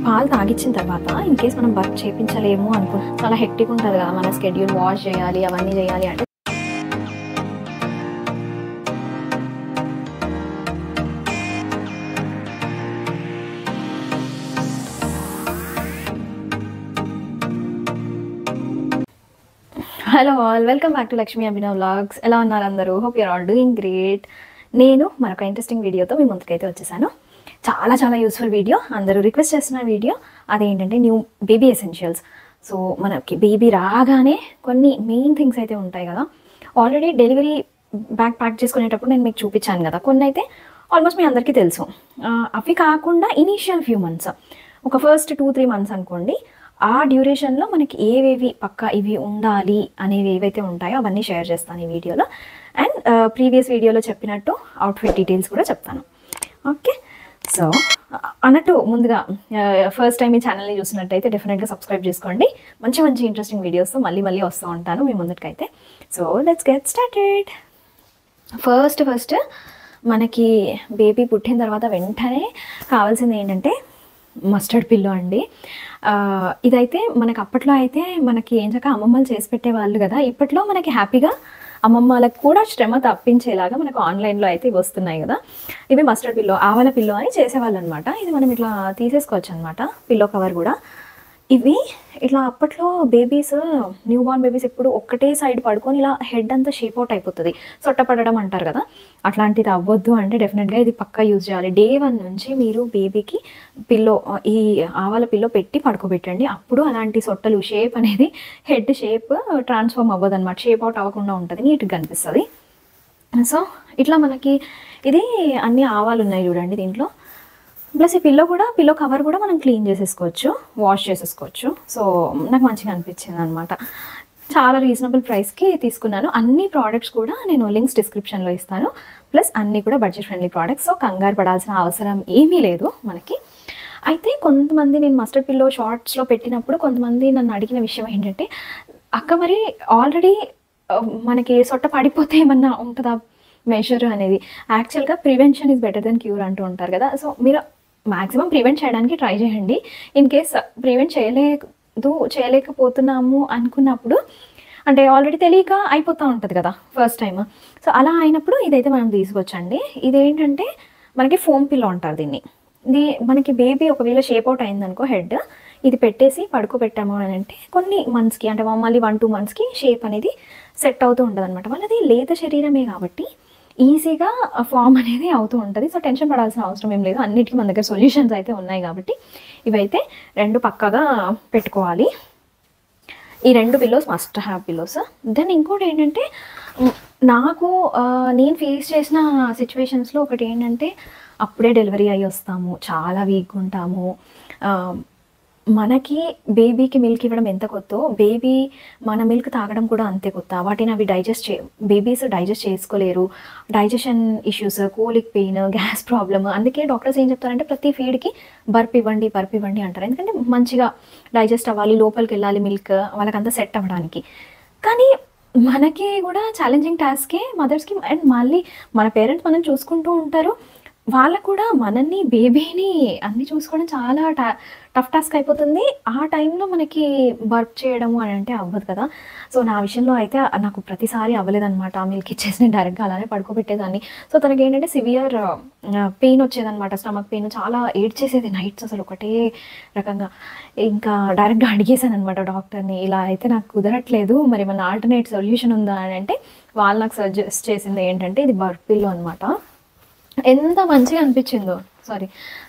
పాలు తాగిచ్చిన తర్వాత in case మనం వర్క్ చేయించలేము అనుకో, చాలా హెక్టిక్ ఉంటుంది కదా మన స్కెడ్యూల్, వాష్ చేయాలి అవన్నీ చేయాలి అంటే hello all, welcome back to Lakshmi Abhinav vlogs. ఎలా ఉన్నారు అందరూ? Hope your all doing great. నేను మరొక ఇంట్రెస్టింగ్ వీడియోతో మీ ముందుకైతే వచ్చేసాను. చాలా యూస్ఫుల్ వీడియో, అందరూ రిక్వెస్ట్ చేస్తున్న వీడియో. అదేంటంటే న్యూ బేబీ ఎసెన్షియల్స్. సో మనకి బేబీ రాగానే కొన్ని మెయిన్ థింగ్స్ అయితే ఉంటాయి కదా. ఆల్రెడీ డెలివరీ బ్యాగ్ ప్యాక్ చేసుకునేటప్పుడు నేను మీకు చూపించాను కదా, కొన్ని అయితే ఆల్మోస్ట్ మీ అందరికీ తెలుసు. అవి కాకుండా ఇనీషియల్ ఫ్యూ మంత్స్, ఒక ఫస్ట్ 2-3 మంత్స్ అనుకోండి, ఆ డ్యూరేషన్లో మనకి ఏవేవి పక్కా ఇవి ఉండాలి అనేవి ఏవైతే ఉంటాయో అవన్నీ షేర్ చేస్తాను ఈ వీడియోలో. అండ్ ప్రీవియస్ వీడియోలో చెప్పినట్టు అవుట్ఫిట్ డీటెయిల్స్ కూడా చెప్తాను. ఓకే, సో అన్నట్టు ముందుగా ఫస్ట్ టైం ఈ ఛానల్ని చూసినట్టయితే డెఫినెట్గా సబ్స్క్రైబ్ చేసుకోండి. మంచి ఇంట్రెస్టింగ్ వీడియోస్ మళ్ళీ వస్తూ ఉంటాను మీ ముందుకైతే. So let's get started. First మనకి బేబీ పుట్టిన తర్వాత వెంటనే కావాల్సింది ఏంటంటే మస్టర్డ్ పిల్లో అండి. ఇదైతే మనకి అప్పట్లో అయితే మనకి ఏం చక్క అమ్మమ్మలు చేసి పెట్టేవాళ్ళు కదా. ఇప్పట్లో మనకి హ్యాపీగా అమ్మమ్మలకు కూడా శ్రమ తప్పించేలాగా మనకు ఆన్లైన్లో అయితే ఇవి వస్తున్నాయి కదా. ఇవి మస్టర్డ్ పిల్లో, ఆవల పిల్లో అని చేసేవాళ్ళు అనమాట. ఇది మనం ఇట్లా తీసేసుకోవచ్చు అనమాట, పిల్లో కవర్ కూడా. ఇవి ఇట్లా అప్పట్లో బేబీస్, న్యూ బార్న్ బేబీస్ ఎప్పుడు ఒక్కటే సైడ్ పడుకొని ఇలా హెడ్ అంతా షేప్ అవుట్ అయిపోతుంది, సొట్టపడడం అంటారు కదా. అట్లాంటిది అవ్వద్దు అంటే డెఫినెట్గా ఇది పక్కా యూజ్ చేయాలి. డే 1 నుంచి మీరు బేబీకి పిల్లో, ఈ ఆవాల పిల్లో పెట్టి పడుకోబెట్టండి. అప్పుడు అలాంటి సొట్టలు షేప్ అనేది, హెడ్ షేప్ ట్రాన్స్ఫార్మ్ అవ్వదు అనమాట, షేప్ అవుట్ అవ్వకుండా ఉంటుంది, నీట్గా కనిపిస్తుంది. సో ఇట్లా మనకి ఇది అన్ని ఆవాలు ఉన్నాయి చూడండి దీంట్లో. ప్లస్ ఈ పిల్లో కవర్ కూడా మనం క్లీన్ చేసేసుకోవచ్చు, వాష్ చేసేసుకోవచ్చు. సో నాకు మంచిగా అనిపించింది అనమాట. చాలా రీజనబుల్ ప్రైస్కి తీసుకున్నాను. అన్ని ప్రోడక్ట్స్ కూడా నేను లింక్స్ డిస్క్రిప్షన్లో ఇస్తాను. ప్లస్ అన్నీ కూడా బడ్జెట్ ఫ్రెండ్లీ ప్రోడక్ట్స్. సో కంగారు పడాల్సిన అవసరం ఏమీ లేదు మనకి. అయితే కొంతమంది, నేను మస్టర్డ్ పిల్లో షార్ట్స్లో పెట్టినప్పుడు కొంతమంది నన్ను అడిగిన విషయం ఏంటంటే, అక్క మరి ఆల్రెడీ మనకి సొట్ట పడిపోతే ఏమన్నా ఉంటుందా మెషర్ అనేది. యాక్చువల్గా prevention is better than cure అంటూ ఉంటారు కదా. సో మీరు మ్యాక్సిమం ప్రివెంట్ చేయడానికి ట్రై చేయండి. ఇన్ కేస్ ప్రివెంట్ చేయలేకపోతున్నాము అనుకున్నప్పుడు, అంటే ఆల్రెడీ తెలియక అయిపోతూ ఉంటుంది కదా ఫస్ట్ టైం. సో అలా అయినప్పుడు ఇదైతే మనం తీసుకోవచ్చండి. ఇదేంటంటే మనకి ఫోమ్ పిల్లో అంటారు దీన్ని. ఇది మనకి బేబీ ఒకవేళ షేప్ అవుట్ అయిందనుకో హెడ్, ఇది పెట్టేసి పడుకోబెట్టాము అని అంటే కొన్ని మంత్స్కి, అంటే మళ్ళీ 1-2 మంత్స్కి షేప్ అనేది సెట్ అవుతూ ఉంటుంది అనమాట. వాళ్ళది లేత శరీరమే కాబట్టి ఈజీగా ఫామ్ అనేది అవుతూ ఉంటుంది. సో టెన్షన్ పడాల్సిన అవసరం ఏం లేదు, అన్నిటికీ మన దగ్గర సొల్యూషన్స్ అయితే ఉన్నాయి కాబట్టి ఇవైతే 2 పక్కగా పెట్టుకోవాలి. ఈ 2 pillows must have pillows. Then ఇంకోటి ఏంటంటే, నేను ఫేస్ చేసిన సిచ్యువేషన్స్లో ఒకటి ఏంటంటే, అప్పుడే డెలివరీ అయ్యి వస్తాము, చాలా వీక్గా ఉంటాము. మనకి బేబీకి మిల్క్ ఇవ్వడం ఎంత కొత్తో, బేబీ మన మిల్క్ తాగడం కూడా అంతే కొత్త. వాటిని అవి బేబీస్ డైజెస్ట్ చేసుకోలేరు. Digestion issues, colic pain, gas problem. అందుకే డాక్టర్స్ ఏం చెప్తారంటే ప్రతి ఫీడ్కి బర్ప్ ఇవ్వండి అంటారు. ఎందుకంటే మంచిగా డైజెస్ట్ అవ్వాలి, లోపలికి వెళ్ళాలి మిల్క్, వాళ్ళకంతా సెట్ అవ్వడానికి. కానీ మనకి కూడా ఛాలెంజింగ్ టాస్కే మదర్స్కి. అండ్ మళ్ళీ మన పేరెంట్స్ మనం చూసుకుంటూ ఉంటారు, వాళ్ళకు కూడా మనల్ని, బేబీని అన్నీ చూసుకోవడం చాలా టఫ్ టాస్క్ అయిపోతుంది. ఆ టైంలో మనకి వర్క్ చేయడము అని అంటే అవ్వదు కదా. సో నా విషయంలో అయితే నాకు ప్రతిసారి అవ్వలేదన్నమాట. మిల్క్ ఇచ్చేసి డైరెక్ట్గా అలానే పడుకోబెట్టేదాన్ని. సో తనకి ఏంటంటే సివియర్ పెయిన్ వచ్చేదన్నమాట, స్టమక్ పెయిన్. చాలా ఏడ్చేసేది నైట్స్, అసలు ఒకటే రకంగా. ఇంకా డైరెక్ట్గా అడిగేసాను అనమాట డాక్టర్ని, ఇలా అయితే నాకు కుదరట్లేదు, మరి మన ఆల్టర్నేట్ సొల్యూషన్ ఉందా అని అంటే వాళ్ళు నాకు సజెస్ట్ చేసింది ఏంటంటే ఇది బర్ప్ పిల్లో అనమాట. ఎంత మంచిగా అనిపించిందో, సారీ.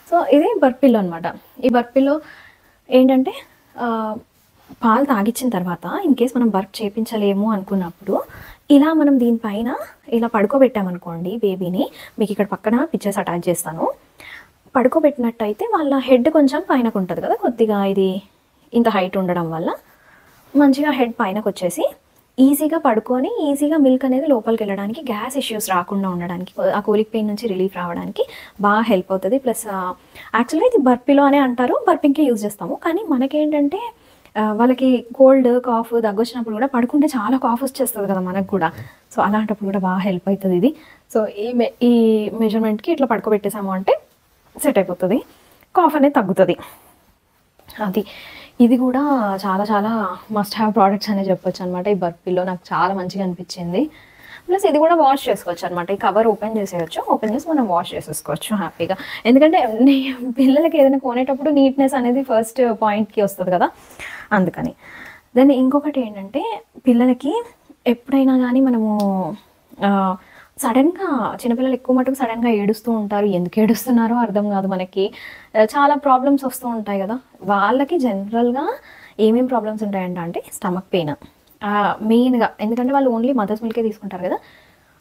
సో ఇది బర్ప్ పిల్లో అనమాట. ఈ బర్ప్ పిల్లో ఏంటంటే పాలు తాగిచ్చిన తర్వాత ఇన్ కేస్ మనం బర్ప్ చేయించలేము అనుకున్నప్పుడు ఇలా మనం దీనిపైన ఇలా పడుకోబెట్టామనుకోండి బేబీని, మీకు ఇక్కడ పక్కన పిక్చర్స్ అటాచ్ చేస్తాను. పడుకోబెట్టినట్టయితే వాళ్ళ హెడ్ కొంచెం పైనకు ఉంటుంది కదా, కొద్దిగా ఇది ఇంత హైట్ ఉండడం వల్ల మంచిగా హెడ్ పైనకు వచ్చేసి ఈజీగా పడుకొని ఈజీగా మిల్క్ అనేది లోపలికి వెళ్ళడానికి, గ్యాస్ ఇష్యూస్ రాకుండా ఉండడానికి, ఆ కోలిక్ పెయిన్ నుంచి రిలీఫ్ రావడానికి బాగా హెల్ప్ అవుతుంది. ప్లస్ యాక్చువల్గా ఇది బర్ప్ పిల్లో అనే అంటారు, బర్పింగ్కే యూజ్ చేస్తాము. కానీ మనకేంటంటే వాళ్ళకి కోల్డ్, కాఫ్, దగ్గు వచ్చినప్పుడు కూడా పడుకుంటే చాలా కాఫ్ వచ్చేస్తుంది కదా మనకు కూడా. సో అలాంటప్పుడు కూడా బాగా హెల్ప్ అవుతుంది ఇది. సో ఈ మెజర్మెంట్కి ఇట్లా పడుకోబెట్టేసాము అంటే సెట్ అయిపోతుంది, కాఫ్ అనేది తగ్గుతుంది. అది ఇది కూడా చాలా చాలా మస్ట్ హ్యావ్ ప్రోడక్ట్స్ అనే చెప్పొచ్చు అనమాట. ఈ బర్ఫీలో నాకు చాలా మంచిగా అనిపించింది. ప్లస్ ఇది కూడా వాష్ చేసుకోవచ్చు అనమాట. ఈ కవర్ ఓపెన్ చేసేయచ్చు, ఓపెన్ చేసి మనం వాష్ చేసేసుకోవచ్చు హ్యాపీగా. ఎందుకంటే పిల్లలకి ఏదైనా కొనేటప్పుడు నీట్నెస్ అనేది ఫస్ట్ పాయింట్కి వస్తుంది కదా, అందుకని. దెన్ ఇంకొకటి ఏంటంటే పిల్లలకి ఎప్పుడైనా కానీ మనము సడన్గా చిన్నపిల్లలు ఎక్కువ మటుకు సడన్గా ఏడుస్తూ ఉంటారు. ఎందుకు ఏడుస్తున్నారో అర్థం కాదు మనకి. చాలా ప్రాబ్లమ్స్ వస్తూ ఉంటాయి కదా. వాళ్ళకి జనరల్గా ఏమేమి ప్రాబ్లమ్స్ ఉంటాయంటే స్టమక్ పెయిన్ మెయిన్గా. ఎందుకంటే వాళ్ళు ఓన్లీ మదర్స్ మిల్కే తీసుకుంటారు కదా,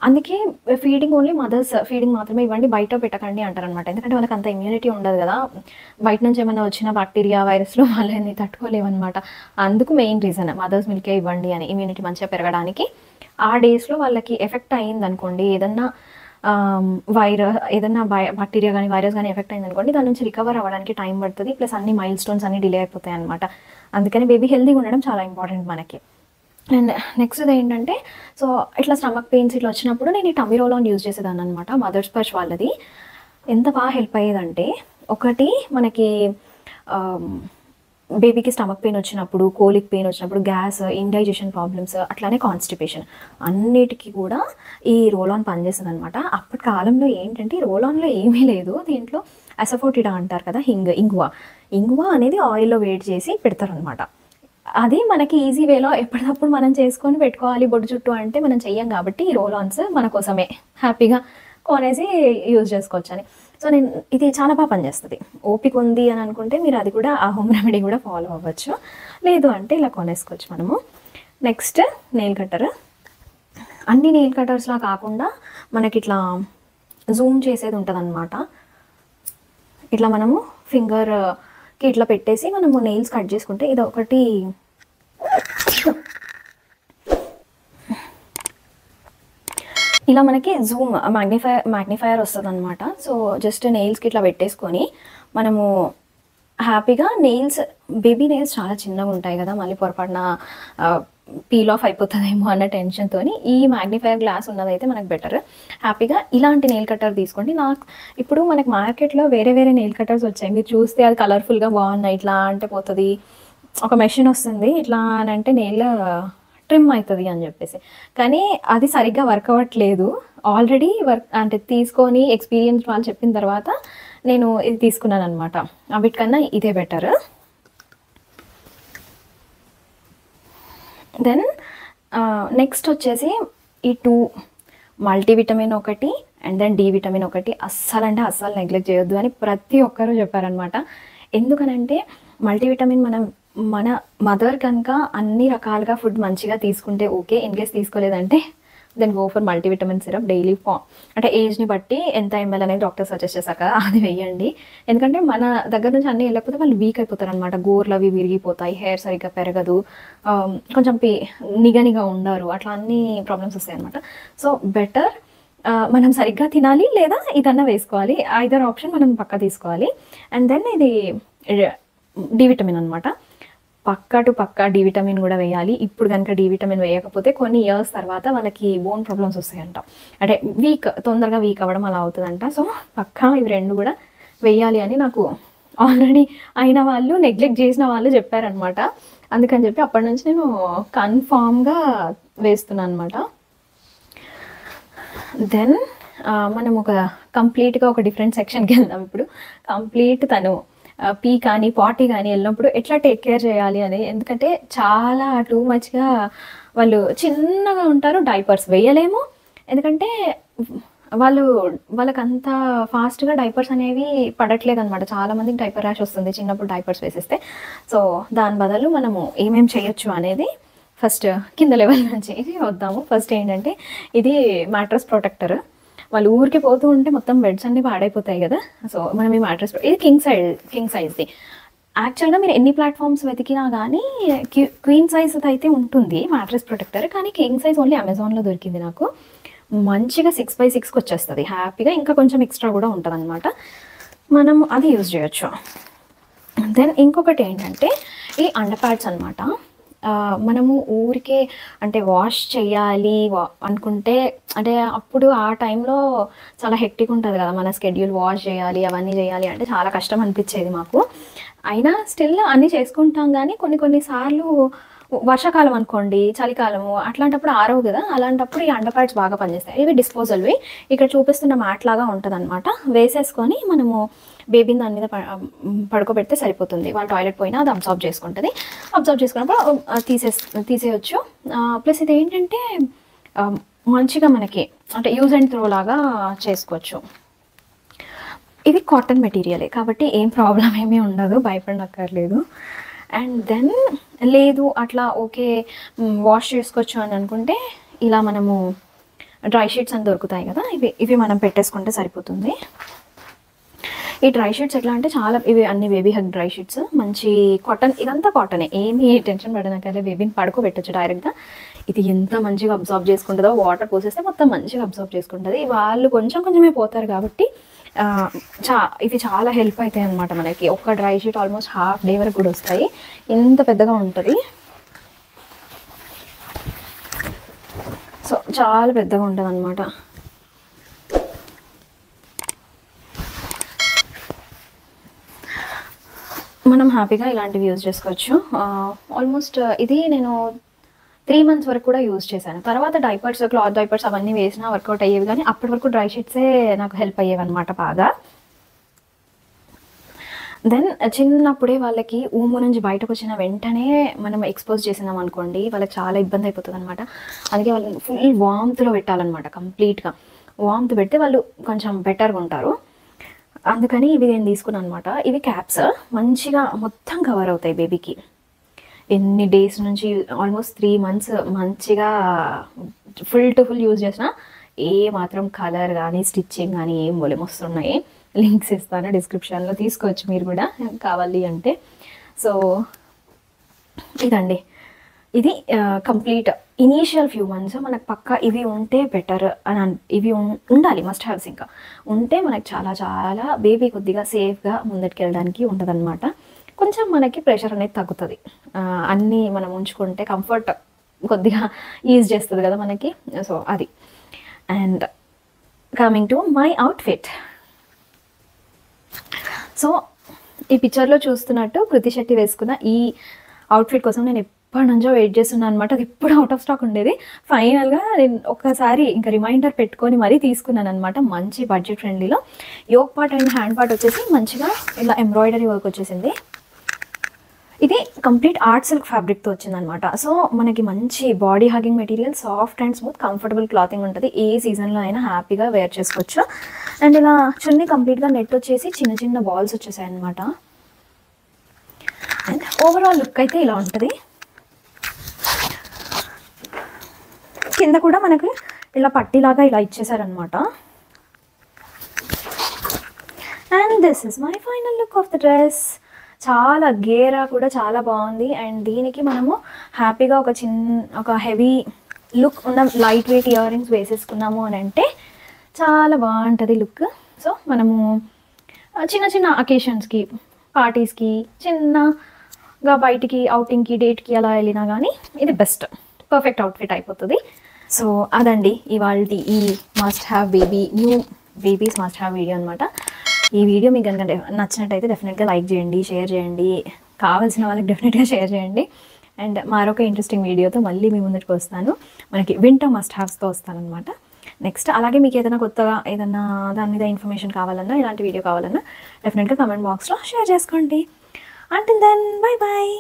అందుకే ఫీడింగ్ ఓన్లీ మదర్స్ ఫీడింగ్ మాత్రమే ఇవ్వండి, బయట పెట్టకండి అంటారనమాట. ఎందుకంటే వాళ్ళకి అంత ఇమ్యూనిటీ ఉండదు కదా, బయట నుంచి ఏమైనా వచ్చిన బ్యాక్టీరియా వైరస్లో వాళ్ళని తట్టుకోలేవన్నమాట. అందుకు మెయిన్ రీజన్ మదర్స్ మిల్కే ఇవ్వండి అని, ఇమ్యూనిటీ మంచిగా పెరగడానికి. ఆ డేస్లో వాళ్ళకి ఎఫెక్ట్ అయ్యింది అనుకోండి, ఏదన్నా ఏదన్నా బ్యాక్టీరియా కానీ వైరస్ కానీ ఎఫెక్ట్ అయింది అనుకోండి, దాని నుంచి రికవర్ అవ్వడానికి టైం పడుతుంది. ప్లస్ అన్ని మైల్ స్టోన్స్ అన్ని డిలే అయిపోతాయి అనమాట. అందుకని బేబీ హెల్తీగా ఉండడం చాలా ఇంపార్టెంట్ మనకి. అండ్ నెక్స్ట్ ఏంటంటే, సో ఇట్లా స్టమక్ పెయిన్స్ ఇట్లా వచ్చినప్పుడు నేను ఈ టమ్మీ రోల్ ఆన్ యూజ్ చేసేదాన్ని అనమాట. మదర్ స్పర్శ్ వాళ్ళది ఎంత బాగా హెల్ప్ అయ్యేదంటే, ఒకటి మనకి బేబీకి స్టమక్ పెయిన్ వచ్చినప్పుడు, కోలిక్ పెయిన్ వచ్చినప్పుడు, గ్యాస్, ఇండైజెషన్ ప్రాబ్లమ్స్, అట్లానే కాన్స్టిపేషన్, అన్నిటికీ కూడా ఈ రోల్ ఆన్ పనిచేస్తుంది అనమాట. అప్పటి కాలంలో ఏంటంటే రోల్ ఆన్లో ఏమీ లేదు, దీంట్లో అసఫోటిడా అంటారు కదా, ఇంగువ అనేది ఆయిల్లో వేడి చేసి పెడతారనమాట. అది మనకి ఈజీ వేలో ఎప్పటికప్పుడు మనం చేసుకొని పెట్టుకోవాలి బొడ్డు చుట్టూ అంటే మనం చెయ్యం కాబట్టి ఈ రోల్ ఆన్స్ మన కోసమే హ్యాపీగా కొనేసి యూజ్ చేసుకోవచ్చు అని. సో నేను ఇది చాలా బాగా పనిచేస్తుంది. ఓపిక ఉంది అని అనుకుంటే మీరు అది కూడా ఆ హోమ్ రెమెడీ కూడా ఫాలో అవ్వచ్చు, లేదు అంటే ఇలా కొనేసుకోవచ్చు మనము. Next nail cutter. అన్ని నెయిల్ కట్టర్స్లా కాకుండా మనకి ఇట్లా జూమ్ చేసేది ఉంటుంది అనమాట. ఇట్లా మనము ఫింగర్కి ఇట్లా పెట్టేసి మనము నెయిల్స్ కట్ చేసుకుంటే ఇది ఒకటి ఇలా మనకి జూమ్ మ్యాగ్నిఫైయర్ వస్తుంది అనమాట. సో జస్ట్ నెయిల్స్కి ఇట్లా పెట్టేసుకొని మనము హ్యాపీగా బేబీ నెయిల్స్ చాలా చిన్నగా ఉంటాయి కదా, మళ్ళీ పొరపాటున పీల్ ఆఫ్ అయిపోతుందేమో అన్న టెన్షన్తో ఈ మ్యాగ్నిఫైయర్ గ్లాస్ ఉన్నదైతే మనకు బెటర్. హ్యాపీగా ఇలాంటి నెయిల్ కట్టర్ తీసుకోండి. ఇప్పుడు మనకి మార్కెట్లో వేరే వేరే నెయిల్ కట్టర్స్ వచ్చాయి, మీరు చూస్తే అది కలర్ఫుల్గా బాగున్నాయి, ఇట్లా అంటే పోతుంది, ఒక మెషిన్ వస్తుంది ఇట్లా అని అంటే నెయిల్ ట్రిమ్ అవుతుంది అని చెప్పేసి, కానీ అది సరిగ్గా వర్క్ అవ్వట్లేదు. ఆల్రెడీ అంటే తీసుకొని ఎక్స్పీరియన్స్ వాళ్ళు చెప్పిన తర్వాత నేను ఇది తీసుకున్నాను అనమాట. వీటికన్నా ఇదే బెటర్. దెన్ నెక్స్ట్ వచ్చేసి ఈ 2 మల్టీవిటమిన్ ఒకటి అండ్ దెన్ డి విటమిన్ ఒకటి అస్సలు నెగ్లెక్ట్ చేయొద్దు అని ప్రతి ఒక్కరూ చెప్పారనమాట. ఎందుకనంటే మల్టీవిటమిన్ మన మదర్ కనుక అన్ని రకాలుగా ఫుడ్ మంచిగా తీసుకుంటే ఓకే, ఇన్ కేస్ తీసుకోలేదంటే then go for multivitamin syrup daily అంటే ఏజ్ని బట్టి ఎంత ఎంఎల్ అనేది డాక్టర్ సజెస్ట్ చేశారు కదా అది వేయండి. ఎందుకంటే మన దగ్గర నుంచి అన్నీ వెళ్ళకపోతే వాళ్ళు వీక్ అయిపోతారు అనమాట, గోర్లు అవి విరిగిపోతాయి, హెయిర్ సరిగ్గా పెరగదు, కొంచెం నిగనిగా ఉండరు, అట్లా అన్ని ప్రాబ్లమ్స్ వస్తాయి అనమాట. సో బెటర్ మనం సరిగ్గా తినాలి లేదా ఇదన్నా వేసుకోవాలి, ఐదర్ ఆప్షన్ మనం పక్కా తీసుకోవాలి. అండ్ దెన్ ఇది డి విటమిన్ అనమాట, పక్కా డి విటమిన్ కూడా వేయాలి. ఇప్పుడు కనుక డి విటమిన్ వేయకపోతే కొన్ని ఇయర్స్ తర్వాత వాళ్ళకి బోన్ ప్రాబ్లమ్స్ వస్తాయంట, అంటే తొందరగా వీక్ అవ్వడం అలా అవుతుందంట. సో పక్కా ఇవి 2 కూడా వేయాలి అని నాకు ఆల్రెడీ అయిన వాళ్ళు, నెగ్లెక్ట్ చేసిన వాళ్ళు చెప్పారనమాట. అందుకని చెప్పి అప్పటి నుంచి నేను కన్ఫామ్గా వేస్తున్నాను అనమాట. దెన్ మనం కంప్లీట్గా ఒక డిఫరెంట్ సెక్షన్కి వెళ్దాం. ఇప్పుడు కంప్లీట్ తను పీ కానీ పాటీ కానీ వెళ్ళినప్పుడు ఎట్లా టేక్ కేర్ చేయాలి అని. ఎందుకంటే చాలా టూ మచ్గా వాళ్ళు చిన్నగా ఉంటారు, డైపర్స్ వేయలేము, ఎందుకంటే వాళ్ళకి అంత ఫాస్ట్గా డైపర్స్ అనేవి పడట్లేదు అనమాట. చాలామందికి డైపర్ ర్యాష్ వస్తుంది చిన్నప్పుడు డైపర్స్ వేసేస్తే. సో దాని బదులు మనము ఏమేమి చేయొచ్చు అనేది ఫస్ట్ కింద లెవెల్ నుంచి వద్దాము. ఫస్ట్ ఏంటంటే ఇది మ్యాట్రస్ ప్రొటెక్టర్. వాళ్ళు ఊరికి పోతూ ఉంటే మొత్తం బెడ్స్ అన్నీ పాడైపోతాయి కదా. సో మనం ఈ మ్యాట్రస్, ఇది కింగ్ సైజ్ది. యాక్చువల్గా మీరు ఎన్ని ప్లాట్ఫామ్స్ వెతికినా కానీ క్వీన్ సైజ్ అయితే ఉంటుంది మ్యాట్రస్ ప్రొటెక్టర్, కానీ కింగ్ సైజ్ ఓన్లీ అమెజాన్లో దొరికింది నాకు. మంచిగా 6x6కి వచ్చేస్తుంది హ్యాపీగా, ఇంకా కొంచెం ఎక్స్ట్రా కూడా ఉంటుంది అనమాట. మనం అది యూజ్ చేయొచ్చు. దెన్ ఇంకొకటి ఏంటంటే ఈ అండర్ ప్యాడ్స్ అనమాట. మనము ఊరికే అంటే వాష్ చేయాలి అనుకుంటే, అంటే అప్పుడు ఆ టైంలో చాలా హెక్టిక్ ఉంటుంది కదా మన స్కెడ్యూల్, వాష్ చేయాలి అవన్నీ చేయాలి అంటే చాలా కష్టం అనిపించేది మాకు. అయినా స్టిల్ అన్నీ చేసుకుంటాం కానీ కొన్ని సార్లు వర్షాకాలం అనుకోండి, చలికాలము అట్లాంటప్పుడు ఆరవు కదా, అలాంటప్పుడు ఈ అండర్ ప్యాడ్స్ బాగా పనిచేస్తాయి. ఇవి డిస్పోజల్వి. ఇక్కడ చూపిస్తున్న మ్యాట్ లాగా ఉంటుందన్నమాట. వేసేసుకొని మనము బేబీని దాని మీద పడుకోబెడితే సరిపోతుంది. వాళ్ళు టాయిలెట్ పోయినా అది అబ్జర్వ్ చేసుకుంటుంది. అబ్జర్వ్ చేసుకున్నప్పుడు తీసేయచ్చు. ప్లస్ ఇది ఏంటంటే మంచిగా మనకి అంటే యూజ్ అండ్ త్రో లాగా చేసుకోవచ్చు. ఇది కాటన్ మెటీరియలే కాబట్టి ఏం ప్రాబ్లం ఏమీ ఉండదు, భయపడక్కర్లేదు. అండ్ దెన్ లేదు అట్లా ఓకే వాష్ చేసుకోవచ్చు అని అనుకుంటే ఇలా మనము డ్రై షీట్స్ అని దొరుకుతాయి కదా, ఇవి మనం పెట్టేసుకుంటే సరిపోతుంది. ఈ డ్రై షీట్స్ ఎట్లా అంటే చాలా, ఇవి అన్ని బేబీ హగ్ డ్రై షీట్స్, మంచి కాటన్, ఇదంతా కాటనే, ఏమీ టెన్షన్ పడనక్కర్లేదు. బేబీని పడుకోబెట్టచ్చు డైరెక్ట్గా. ఇది ఎంత మంచిగా అబ్జర్వ్ చేసుకుంటుందో, వాటర్ పోసేస్తే మొత్తం మంచిగా అబ్జర్వ్ చేసుకుంటుంది. వాళ్ళు కొంచెమే పోతారు కాబట్టి ఇవి చాలా హెల్ప్ అవుతాయి అనమాట మనకి. ఒక్క dry sheet almost half day వరకు కూడా వస్తాయి. ఇంత పెద్దగా ఉంటుంది, సో చాలా పెద్దగా ఉంటుంది అనమాట. మనం హ్యాపీగా ఇలాంటివి యూజ్ చేసుకోవచ్చు. ఆల్మోస్ట్ ఇది నేను 3 months వరకు కూడా యూజ్ చేశాను. తర్వాత డైపర్స్, క్లాత్ డైపర్స్ అవన్నీ వేసినా వర్కౌట్ అయ్యేవి, కానీ అప్పటి వరకు డ్రై షీట్సే నాకు హెల్ప్ అయ్యేవి అనమాట బాగా. దెన్ చిన్నప్పుడే వాళ్ళకి ఊము నుంచి బయటకు వచ్చిన వెంటనే మనం ఎక్స్పోజ్ చేసినాం అనుకోండి, వాళ్ళకి చాలా ఇబ్బంది అయిపోతుంది అనమాట. అందుకే వాళ్ళని ఫుల్ వామ్త్లో పెట్టాలన్నమాట. కంప్లీట్గా వామ్త్ పెడితే వాళ్ళు కొంచెం బెటర్గా ఉంటారు. అందుకని ఇవి నేను తీసుకున్నాను అనమాట. ఇవి క్యాప్స్ మంచిగా మొత్తం కవర్ అవుతాయి బేబీకి. ఎన్ని డేస్ నుంచి ఆల్మోస్ట్ 3 months మంచిగా ఫుల్ టు ఫుల్ యూజ్ చేసిన ఏ మాత్రం కలర్ కానీ స్టిచ్చింగ్ కానీ ఏం వస్తున్నాయి. లింక్స్ ఇస్తాను డిస్క్రిప్షన్లో, తీసుకోవచ్చు మీరు కూడా కావాలి అంటే. సో ఇదండి, ఇది కంప్లీట్. ఇనీషియల్ ఫ్యూ మంత్స్ మనకు పక్కా ఇవి ఉంటే బెటర్ అని ఇవి ఉండాలి, మస్ట్ హ్యావ్స్. ఇంకా ఉంటే మనకు చాలా బేబీ కొద్దిగా సేఫ్గా ముందటికి వెళ్ళడానికి ఉంటుందన్నమాట. కొంచెం మనకి ప్రెషర్ అనేది తగ్గుతుంది. అన్నీ మనం ఉంచుకుంటే కంఫర్ట్ కొద్దిగా ఈజ్ చేస్తుంది కదా మనకి. సో అది. And coming to my outfit. So ఈ పిక్చర్లో చూస్తున్నట్టు కృతి శెట్టి వేసుకున్న ఈ అవుట్ఫిట్ కోసం నేను ఎప్పటి నుంచో వెయిట్ చేస్తున్నాను అనమాట. అది ఇప్పుడు అవుట్ ఆఫ్ స్టాక్ ఉండేది. ఫైనల్గా నేను ఒకసారి ఇంకా రిమైండర్ పెట్టుకొని మరీ తీసుకున్నాను అనమాట. మంచి బడ్జెట్ ఫ్రెండ్లీలో. Yoke part and hand part వచ్చేసి మంచిగా ఇలా ఎంబ్రాయిడరీ వర్క్ వచ్చేసింది. ఇది కంప్లీట్ ఆర్ట్ సిల్క్ ఫ్యాబ్రిక్తో వచ్చిందనమాట. సో మనకి మంచి body hugging material, soft and smooth comfortable clothing ఉంటుంది. ఏ సీజన్లో అయినా హ్యాపీగా వేర్ చేసుకోవచ్చు. అండ్ ఇలా చున్నీ కంప్లీట్గా నెట్ వచ్చేసి చిన్న బాల్స్ వచ్చేసాయి అనమాట. అండ్ ఓవరాల్ లుక్ అయితే ఇలా ఉంటుంది. కింద కూడా మనకి ఇలా పట్టీలాగా ఇలా ఇచ్చేసారనమాట. And this is my final look of the dress. చాలా గేరా కూడా చాలా బాగుంది. అండ్ దీనికి మనము హ్యాపీగా ఒక హెవీ లుక్ ఉన్న లైట్ వెయిట్ ఇయర్ రింగ్స్ వేసేసుకున్నాము అని అంటే చాలా బాగుంటుంది లుక్. సో మనము చిన్న అకేషన్స్కి, పార్టీస్కి, చిన్నగా బయటికి అవుటింగ్కి, డేట్కి అలా వెళ్ళినా కానీ ఇది బెస్ట్ పర్ఫెక్ట్ అవుట్ఫిట్ అయిపోతుంది. సో అదండి ఇవాళ ఈ must have new babies must have video అనమాట. ఈ వీడియో మీకు కనుక నచ్చినట్టయితే డెఫినెట్గా లైక్ చేయండి, షేర్ చేయండి, కావాల్సిన వాళ్ళకి డెఫినెట్గా షేర్ చేయండి. అండ్ మరొక ఇంట్రెస్టింగ్ వీడియోతో మళ్ళీ మీ ముందుకు వస్తాను. మనకి వింటర్ మస్ట్ హ్యావ్స్తో వస్తానమాట నెక్స్ట్. అలాగే మీకు ఏదైనా కొత్తగా ఏదైనా దాని మీద ఇన్ఫర్మేషన్ కావాలన్నా, ఇలాంటి వీడియో కావాలన్నా డెఫినెట్గా కామెంట్ బాక్స్లో షేర్ చేసుకోండి. Until then bye bye.